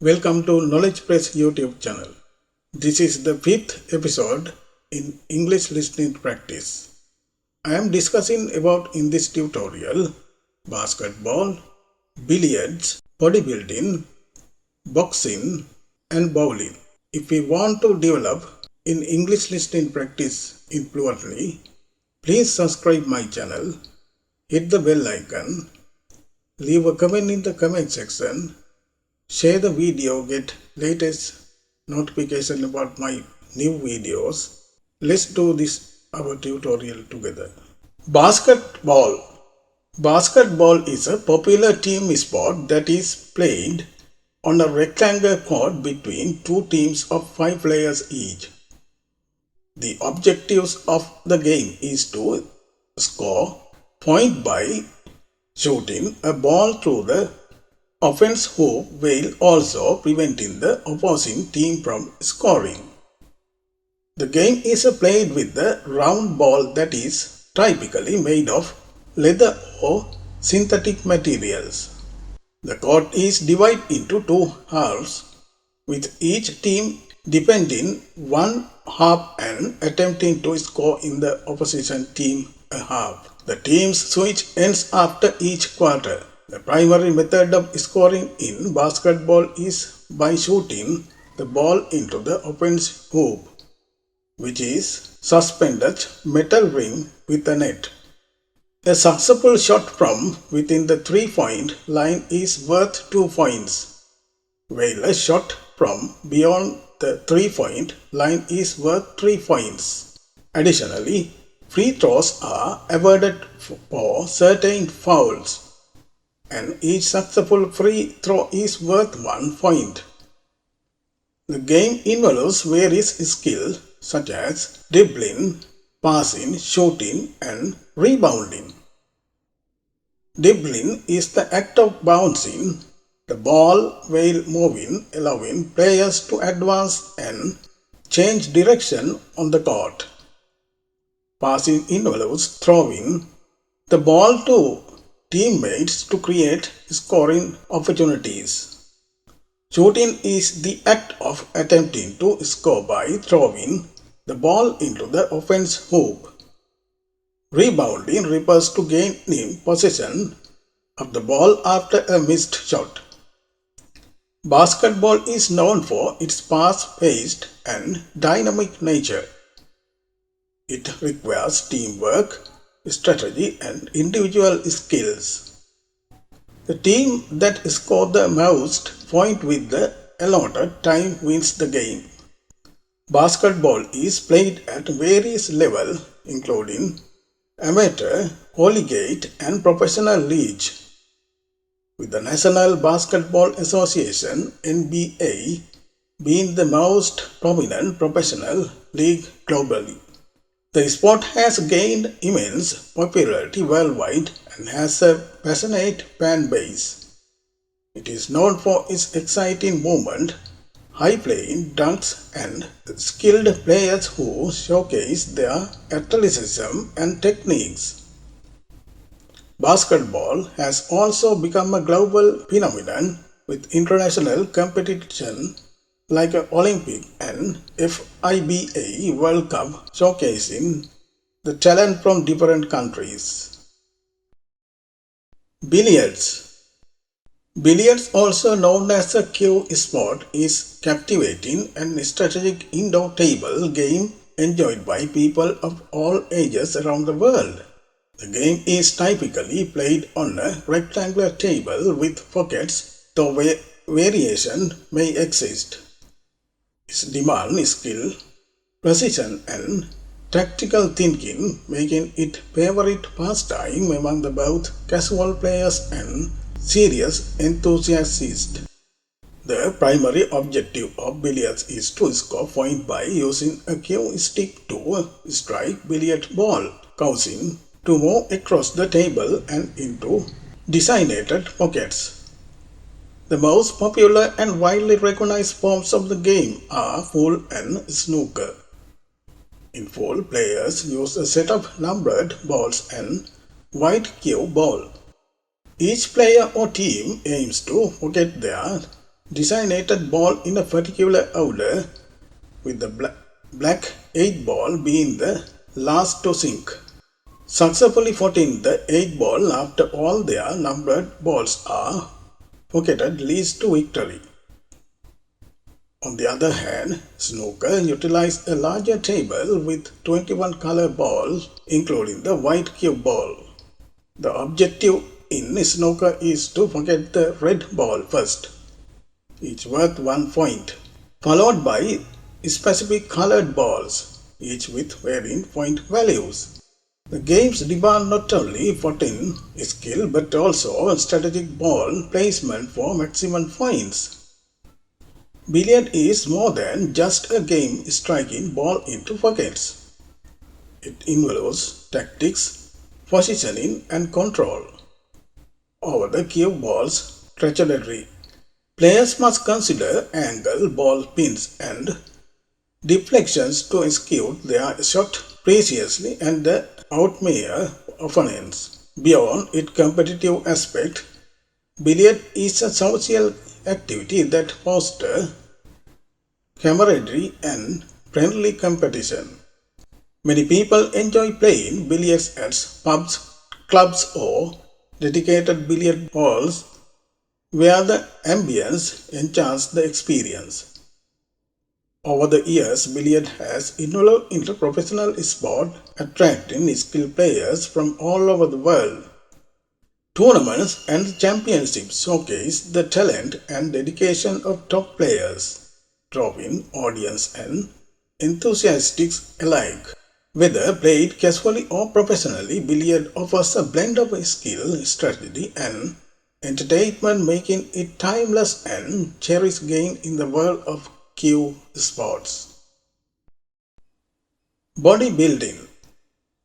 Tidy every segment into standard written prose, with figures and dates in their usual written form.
Welcome to Knowledge Press YouTube channel. This is the fifth episode in English listening practice. I am discussing about in this tutorial basketball, billiards, bodybuilding, boxing and bowling. If we want to develop in English listening practice in fluently, please subscribe my channel, hit the bell icon, leave a comment in the comment section, share the video, get latest notification about my new videos. Let's do this our tutorial together. Basketball. Basketball is a popular team sport that is played on a rectangular court between two teams of 5 players each. The objectives of the game is to score point by shooting a ball through the offense hoop while also preventing the opposing team from scoring. The game is played with the round ball that is typically made of leather or synthetic materials. The court is divided into two halves, with each team defending one half and attempting to score in the opposition team a half. The teams switch ends after each quarter. The primary method of scoring in basketball is by shooting the ball into the offense hoop, which is suspended metal ring with a net. A successful shot from within the 3-point line is worth 2 points, while a shot from beyond the 3-point line is worth 3 points. Additionally, free throws are awarded for certain fouls, and each successful free throw is worth 1 point. The game involves various skills such as dribbling, passing, shooting, and rebounding. Dribbling is the act of bouncing the ball while moving, allowing players to advance and change direction on the court. Passing involves throwing the ball to teammates to create scoring opportunities. Shooting is the act of attempting to score by throwing the ball into the offense hoop. Rebounding refers to gaining possession of the ball after a missed shot. Basketball is known for its fast-paced and dynamic nature. It requires teamwork, strategy and individual skills. The team that scores the most points with the allotted time wins the game. Basketball is played at various levels including amateur, collegiate and professional leagues, with the National Basketball Association (NBA) being the most prominent professional league globally. The sport has gained immense popularity worldwide and has a passionate fan base. It is known for its exciting movement, high-flying dunks and skilled players who showcase their athleticism and techniques. Basketball has also become a global phenomenon with international competition like Olympic and FIBA World Cup showcasing the talent from different countries. Billiards. Billiards, also known as a cue sport, is captivating and strategic indoor table game enjoyed by people of all ages around the world. The game is typically played on a rectangular table with pockets, though variation may exist. Its demand skill, precision and tactical thinking, making it favorite pastime among the both casual players and serious enthusiasts. The primary objective of billiards is to score points by using a cue stick to strike billiard ball, causing to move across the table and into designated pockets. The most popular and widely recognized forms of the game are pool and snooker. In pool, players use a set of numbered balls and white cue ball. Each player or team aims to pocket their designated ball in a particular order, with the black 8 ball being the last to sink. Successfully putting the 8 ball after all their numbered balls are pocketed leads to victory. On the other hand, snooker utilizes a larger table with 21 color balls, including the white cue ball. The objective in snooker is to pocket the red ball first, each worth 1 point, followed by specific colored balls, each with varying point values. The games demand not only potting skill but also strategic ball placement for maximum points. Billiard is more than just a game striking ball into pockets. It involves tactics, positioning and control over the cue ball's trajectory. Players must consider angle, ball pins and deflections to execute their shot preciously and outmaneuver opponents. Beyond its competitive aspect, billiard is a social activity that fosters camaraderie and friendly competition. Many people enjoy playing billiards at pubs, clubs or dedicated billiard halls where the ambience enhances the experience. Over the years, billiard has evolved into a professional sport, attracting skilled players from all over the world. Tournaments and championships showcase the talent and dedication of top players, drawing audience and enthusiasts alike. Whether played casually or professionally, billiard offers a blend of skill, strategy, and entertainment, making it timeless and cherished game in the world of cue sports. Bodybuilding.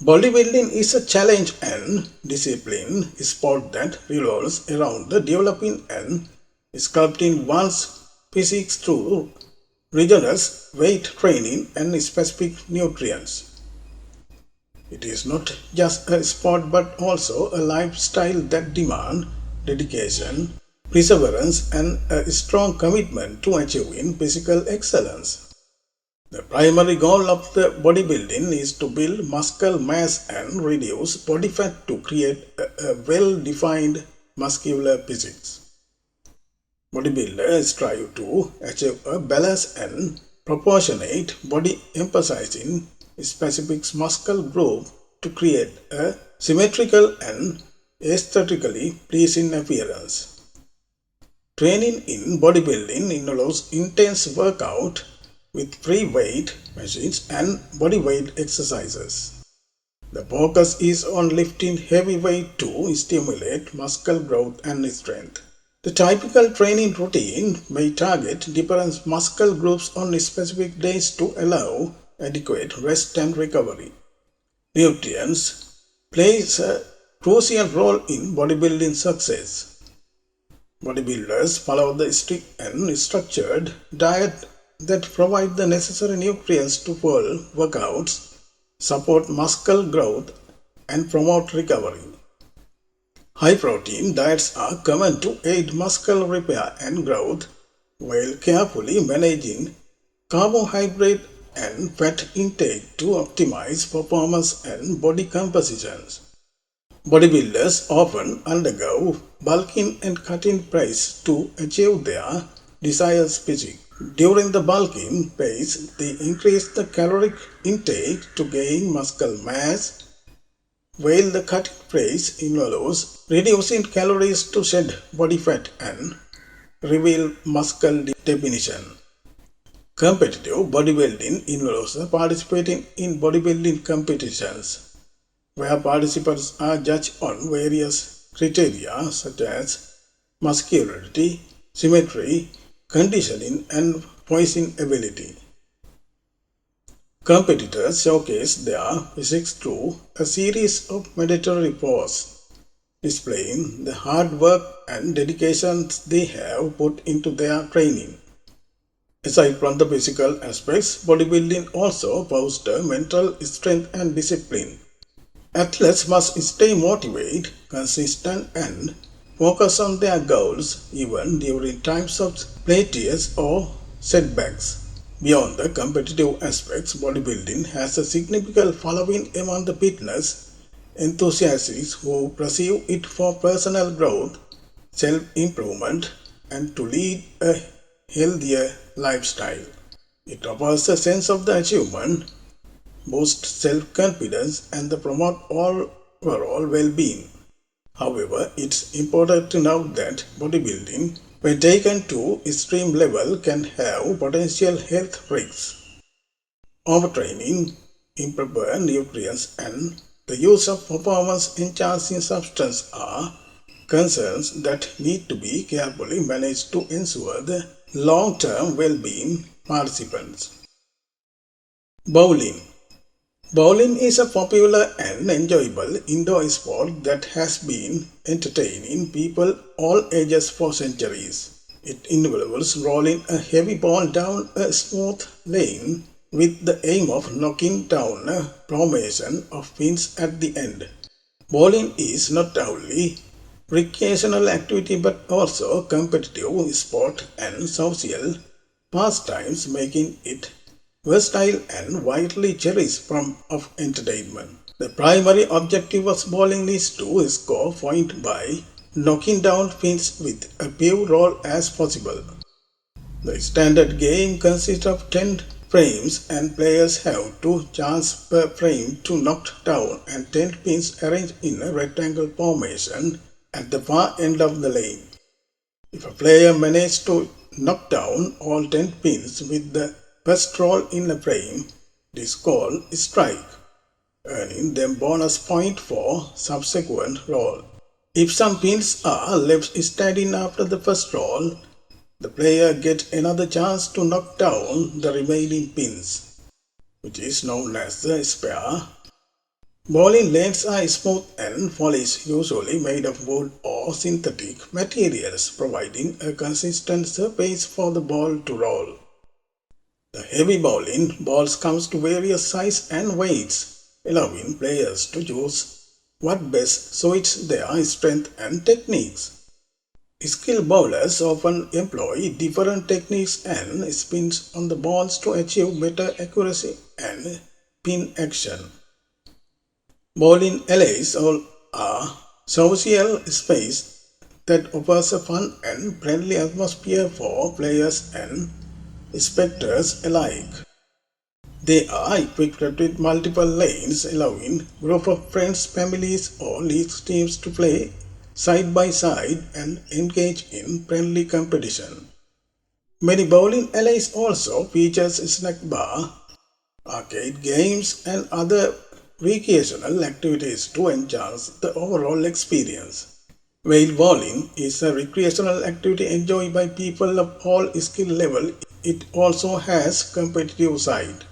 Bodybuilding is a challenge and discipline sport that revolves around the developing and sculpting one's physique through rigorous weight training and specific nutrients. It is not just a sport but also a lifestyle that demands dedication, perseverance and a strong commitment to achieving physical excellence. The primary goal of the bodybuilding is to build muscle mass and reduce body fat to create a well-defined muscular physique. Bodybuilders strive to achieve a balanced and proportionate body emphasizing specific muscle group to create a symmetrical and aesthetically pleasing appearance. Training in bodybuilding involves intense workout with free weight machines and body weight exercises. The focus is on lifting heavy weight to stimulate muscle growth and strength. The typical training routine may target different muscle groups on specific days to allow adequate rest and recovery. Nutrients plays a crucial role in bodybuilding success. Bodybuilders follow the strict and structured diet that provide the necessary nutrients to fuel workouts, support muscle growth, and promote recovery. High-protein diets are common to aid muscle repair and growth, while carefully managing carbohydrate and fat intake to optimize performance and body compositions. Bodybuilders often undergo bulking and cutting phase to achieve their desired physique. During the bulking phase, they increase the caloric intake to gain muscle mass, while the cutting phase involves reducing calories to shed body fat and reveal muscle definition. Competitive bodybuilding involves participating in bodybuilding competitions, where participants are judged on various criteria such as muscularity, symmetry, conditioning, and poising ability. Competitors showcase their physiques through a series of mandatory poses, displaying the hard work and dedication they have put into their training. Aside from the physical aspects, bodybuilding also fosters mental strength and discipline. Athletes must stay motivated, consistent, and focus on their goals even during times of plateaus or setbacks. Beyond the competitive aspects, bodybuilding has a significant following among the fitness enthusiasts who pursue it for personal growth, self improvement, and to lead a healthier lifestyle. It offers a sense of the achievement, boosts self confidence, and promote overall well being. However, it's important to note that bodybuilding, when taken to extreme level, can have potential health risks. Overtraining, improper nutrients, and the use of performance-enhancing substances are concerns that need to be carefully managed to ensure the long-term well-being participants. Bowling. Bowling is a popular and enjoyable indoor sport that has been entertaining people all ages for centuries. It involves rolling a heavy ball down a smooth lane with the aim of knocking down a formation of pins at the end. Bowling is not only recreational activity but also competitive sport and social pastimes, making it versatile and widely cherished form of entertainment. The primary objective of bowling is to score points by knocking down pins with a few rolls as possible. The standard game consists of 10 frames and players have 2 chances per frame to knock down and 10 pins arranged in a rectangle formation at the far end of the lane. If a player manages to knock down all 10 pins with the first roll in a frame, it is called strike, earning them bonus point for subsequent roll. If some pins are left standing after the first roll, the player gets another chance to knock down the remaining pins, which is known as the spare. Bowling lanes are smooth and polished, usually made of wood or synthetic materials, providing a consistent surface for the ball to roll. The heavy bowling balls comes to various sizes and weights, allowing players to choose what best suits their strength and techniques. Skilled bowlers often employ different techniques and spins on the balls to achieve better accuracy and pin action. Bowling alleys are social space that offers a fun and friendly atmosphere for players and spectators alike. They are equipped with multiple lanes, allowing groups of friends, families, or league teams to play side by side and engage in friendly competition. Many bowling alleys also features a snack bar, arcade games, and other recreational activities to enhance the overall experience. While bowling is a recreational activity enjoyed by people of all skill level, it also has competitive side.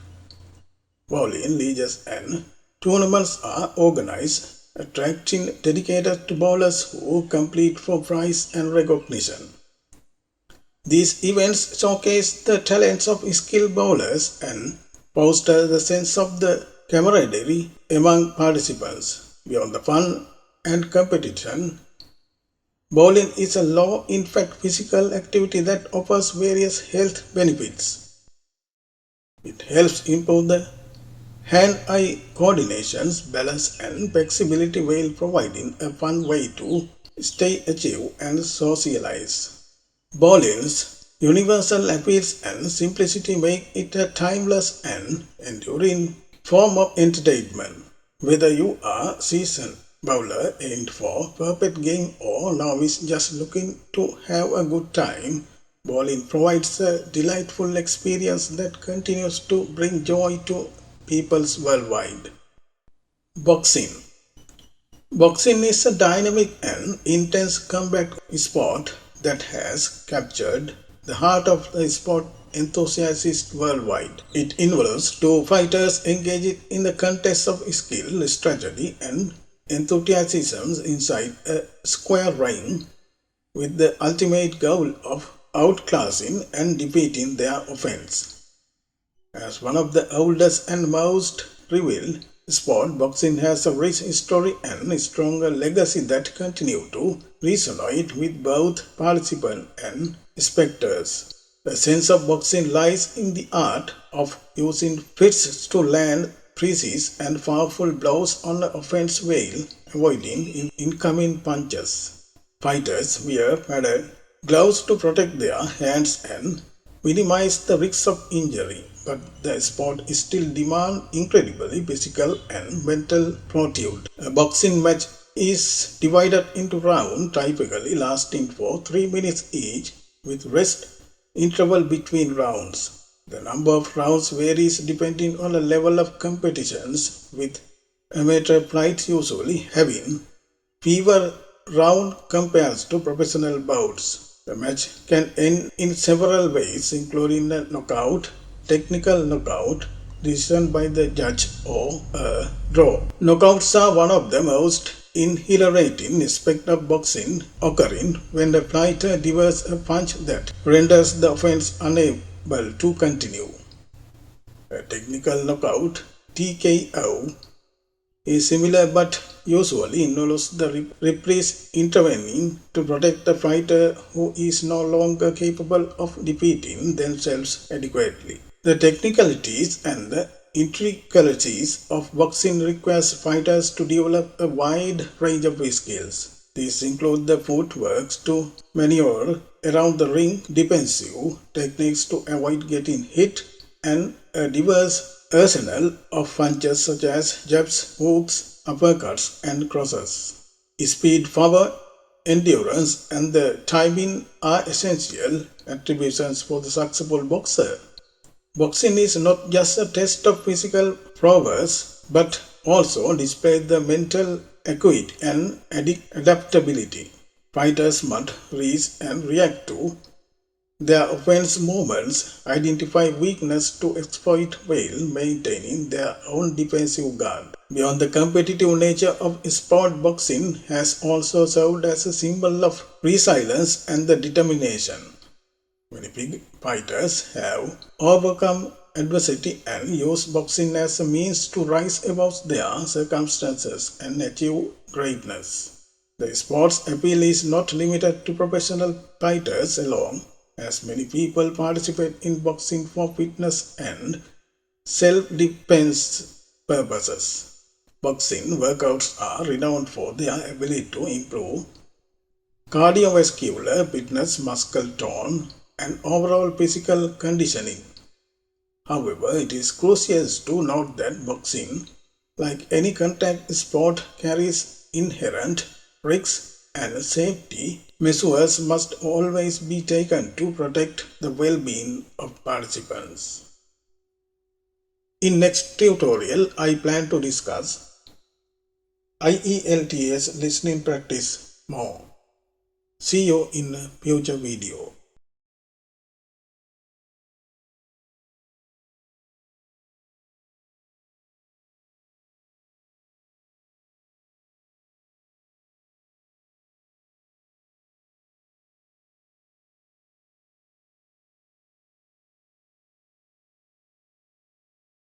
Bowling leagues and tournaments are organized, attracting dedicated bowlers who compete for prize and recognition. These events showcase the talents of skilled bowlers and foster the sense of the camaraderie among participants. Beyond the fun and competition, bowling is a low-impact physical activity that offers various health benefits. It helps improve the hand-eye coordination, balance, and flexibility while providing a fun way to stay active and socialize. Bowling's universal appeal and simplicity make it a timeless and enduring form of entertainment. Whether you are a seasoned bowler aimed for perfect game or novice just looking to have a good time, bowling provides a delightful experience that continues to bring joy to peoples worldwide. Boxing. Boxing is a dynamic and intense combat sport that has captured the heart of the sport enthusiasts worldwide. It involves two fighters engaged in the contest of skill, strategy, and enthusiasm inside a square ring, with the ultimate goal of outclassing and defeating their opponents. As one of the oldest and most revered sport, boxing has a rich history and a stronger legacy that continue to resonate with both participants and spectators. The sense of boxing lies in the art of using fists to land precise and powerful blows on the offense while avoiding incoming punches. Fighters wear padded gloves to protect their hands and minimize the risk of injury, but the sport still demands incredibly physical and mental fortitude. A boxing match is divided into rounds, typically lasting for 3 minutes each, with rest interval between rounds. The number of rounds varies depending on the level of competitions, with amateur fights usually having fewer rounds compared to professional bouts. The match can end in several ways, including a knockout, technical knockout, decision by the judge, or a draw. Knockouts are one of the most exhilarating aspects of boxing, occurring when the fighter delivers a punch that renders the offense unable to continue. A technical knockout, TKO, is similar but usually involves the referees intervening to protect the fighter who is no longer capable of defeating themselves adequately. The technicalities and the intricacies of boxing requires fighters to develop a wide range of skills. These include the footwork to maneuver around the ring, defensive techniques to avoid getting hit, and a diverse arsenal of punches such as jabs, hooks, uppercuts, and crosses. Speed, power, endurance, and the timing are essential attributions for the successful boxer. Boxing is not just a test of physical prowess, but also displays the mental acuity and adaptability. Fighters must reach and react to their offense movements, identify weakness to exploit while maintaining their own defensive guard. Beyond the competitive nature of sport, boxing has also served as a symbol of resilience and the determination. Many big fighters have overcome adversity and used boxing as a means to rise above their circumstances and achieve greatness. The sport's appeal is not limited to professional fighters alone, as many people participate in boxing for fitness and self-defense purposes. Boxing workouts are renowned for their ability to improve cardiovascular fitness, muscle tone, and overall physical conditioning. However, it is crucial to note that boxing, like any contact sport, carries inherent risks, and safety measures must always be taken to protect the well-being of participants. In next tutorial, I plan to discuss IELTS listening practice more. See you in a future video.